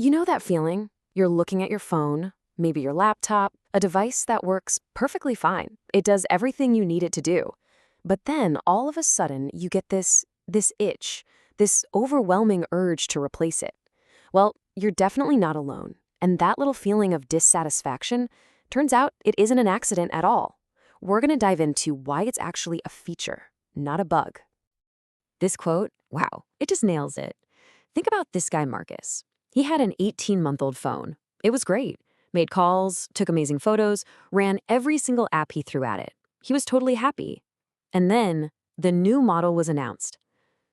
You know that feeling? You're looking at your phone, maybe your laptop, a device that works perfectly fine. It does everything you need it to do. But then all of a sudden you get this itch, this overwhelming urge to replace it. Well, you're definitely not alone. And that little feeling of dissatisfaction, turns out it isn't an accident at all. We're going to dive into why it's actually a feature, not a bug. This quote, wow, it just nails it. Think about this guy, Marcus. He had an 18-month-old phone. It was great. Made calls, took amazing photos, ran every single app he threw at it. He was totally happy. And then the new model was announced.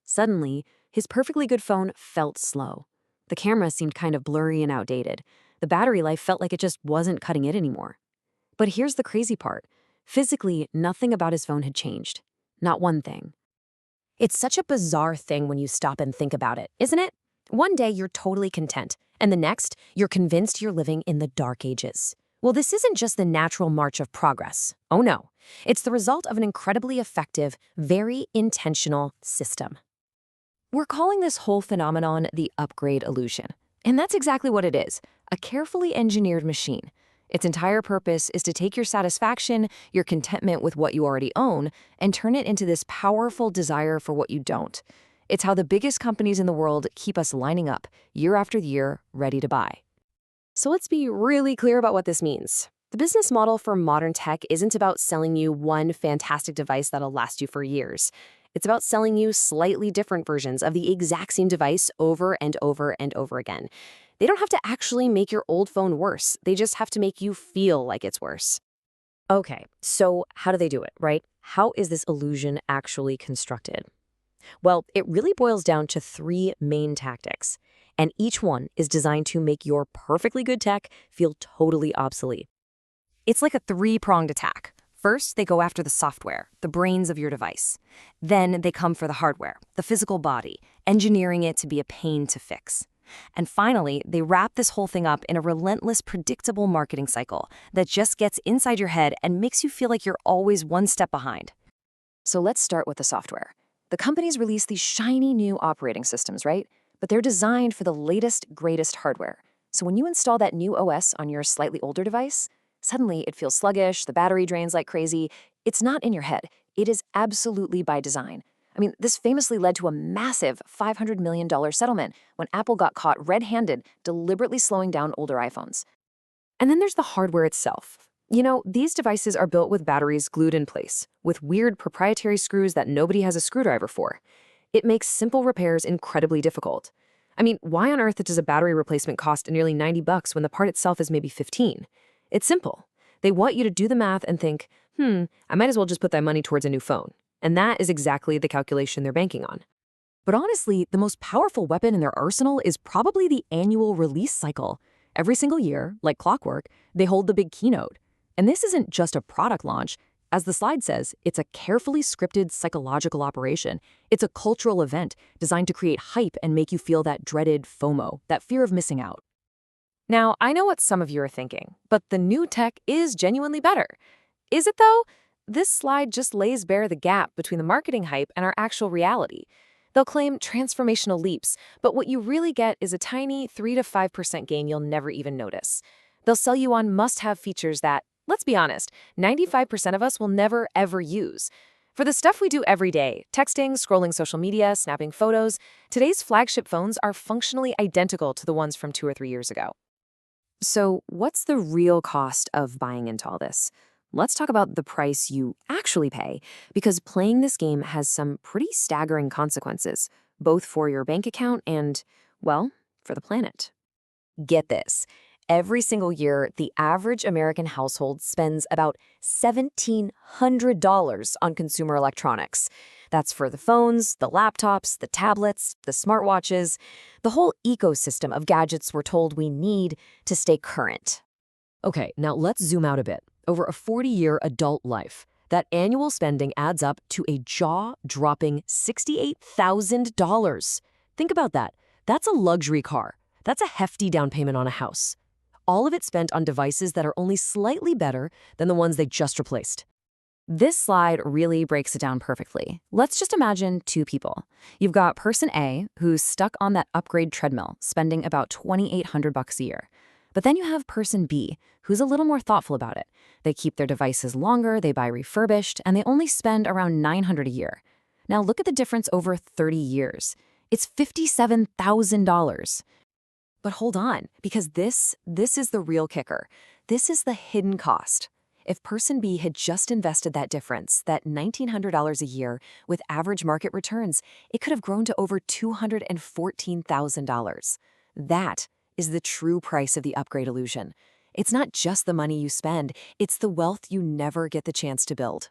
Suddenly, his perfectly good phone felt slow. The camera seemed kind of blurry and outdated. The battery life felt like it just wasn't cutting it anymore. But here's the crazy part. Physically, nothing about his phone had changed. Not one thing. It's such a bizarre thing when you stop and think about it, isn't it? One day you're totally content, and the next, you're convinced you're living in the dark ages. Well, this isn't just the natural march of progress. Oh no. It's the result of an incredibly effective, very intentional system. We're calling this whole phenomenon the upgrade illusion. And that's exactly what it is, a carefully engineered machine. Its entire purpose is to take your satisfaction, your contentment with what you already own, and turn it into this powerful desire for what you don't. It's how the biggest companies in the world keep us lining up, year after year, ready to buy. So let's be really clear about what this means. The business model for modern tech isn't about selling you one fantastic device that'll last you for years. It's about selling you slightly different versions of the exact same device over and over and over again. They don't have to actually make your old phone worse. They just have to make you feel like it's worse. Okay, so how do they do it, right? How is this illusion actually constructed? Well, it really boils down to three main tactics, and each one is designed to make your perfectly good tech feel totally obsolete. It's like a three-pronged attack. First, they go after the software, the brains of your device. Then they come for the hardware, the physical body, engineering it to be a pain to fix. And finally, they wrap this whole thing up in a relentless, predictable marketing cycle that just gets inside your head and makes you feel like you're always one step behind. So let's start with the software. The companies release these shiny new operating systems, right? But they're designed for the latest, greatest hardware. So when you install that new OS on your slightly older device, suddenly it feels sluggish, the battery drains like crazy. It's not in your head. It is absolutely by design. I mean, this famously led to a massive $500 million settlement when Apple got caught red-handed deliberately slowing down older iPhones. And then there's the hardware itself. You know, these devices are built with batteries glued in place, with weird proprietary screws that nobody has a screwdriver for. It makes simple repairs incredibly difficult. I mean, why on earth does a battery replacement cost nearly $90 when the part itself is maybe $15? It's simple. They want you to do the math and think, I might as well just put that money towards a new phone. And that is exactly the calculation they're banking on. But honestly, the most powerful weapon in their arsenal is probably the annual release cycle. Every single year, like clockwork, they hold the big keynote. And this isn't just a product launch. As the slide says, it's a carefully scripted psychological operation. It's a cultural event designed to create hype and make you feel that dreaded FOMO, that fear of missing out. Now, I know what some of you are thinking, but the new tech is genuinely better. Is it though? This slide just lays bare the gap between the marketing hype and our actual reality. They'll claim transformational leaps, but what you really get is a tiny 3 to 5% gain you'll never even notice. They'll sell you on must-have features that, let's be honest, 95% of us will never, ever use. For the stuff we do every day, texting, scrolling social media, snapping photos, today's flagship phones are functionally identical to the ones from 2 or 3 years ago. So what's the real cost of buying into all this? Let's talk about the price you actually pay, because playing this game has some pretty staggering consequences, both for your bank account and, well, for the planet. Get this. Every single year, the average American household spends about $1,700 on consumer electronics. That's for the phones, the laptops, the tablets, the smartwatches, the whole ecosystem of gadgets we're told we need to stay current. Okay, now let's zoom out a bit. Over a 40-year adult life, that annual spending adds up to a jaw-dropping $68,000. Think about that. That's a luxury car. That's a hefty down payment on a house. All of it spent on devices that are only slightly better than the ones they just replaced. This slide really breaks it down perfectly. Let's just imagine two people. You've got person A, who's stuck on that upgrade treadmill, spending about $2,800 a year. But then you have person B, who's a little more thoughtful about it. They keep their devices longer, they buy refurbished, and they only spend around $900 a year. Now look at the difference over 30 years. It's $57,000. But hold on, because this is the real kicker. This is the hidden cost. If person B had just invested that difference, that $1,900 a year, with average market returns, it could have grown to over $214,000. That is the true price of the upgrade illusion. It's not just the money you spend, it's the wealth you never get the chance to build.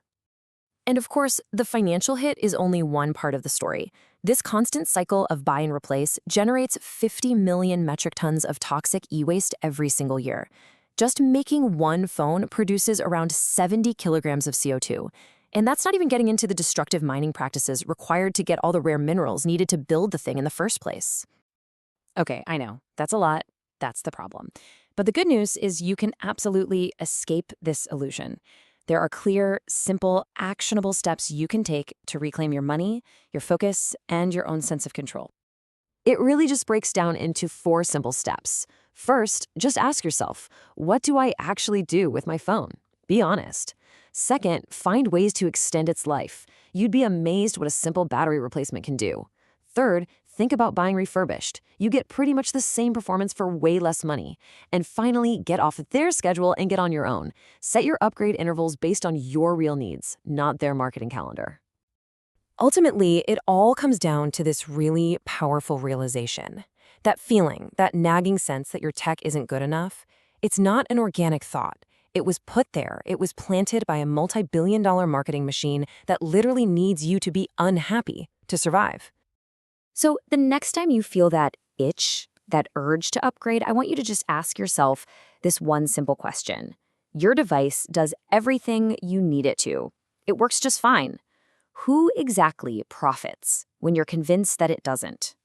And of course, the financial hit is only one part of the story. This constant cycle of buy and replace generates 50 million metric tons of toxic e-waste every single year. Just making one phone produces around 70 kilograms of CO2. And that's not even getting into the destructive mining practices required to get all the rare minerals needed to build the thing in the first place. Okay, I know, that's a lot. That's the problem. But the good news is you can absolutely escape this illusion. There are clear, simple, actionable steps you can take to reclaim your money, your focus, and your own sense of control. It really just breaks down into 4 simple steps. First, just ask yourself, what do I actually do with my phone? Be honest. Second, find ways to extend its life. You'd be amazed what a simple battery replacement can do. Third, think about buying refurbished. You get pretty much the same performance for way less money. And finally, get off their schedule and get on your own. Set your upgrade intervals based on your real needs, not their marketing calendar. Ultimately, it all comes down to this really powerful realization. That feeling, that nagging sense that your tech isn't good enough, it's not an organic thought. It was put there. It was planted by a multi-billion-dollar marketing machine that literally needs you to be unhappy to survive. So the next time you feel that itch, that urge to upgrade, I want you to just ask yourself this one simple question. Your device does everything you need it to. It works just fine. Who exactly profits when you're convinced that it doesn't?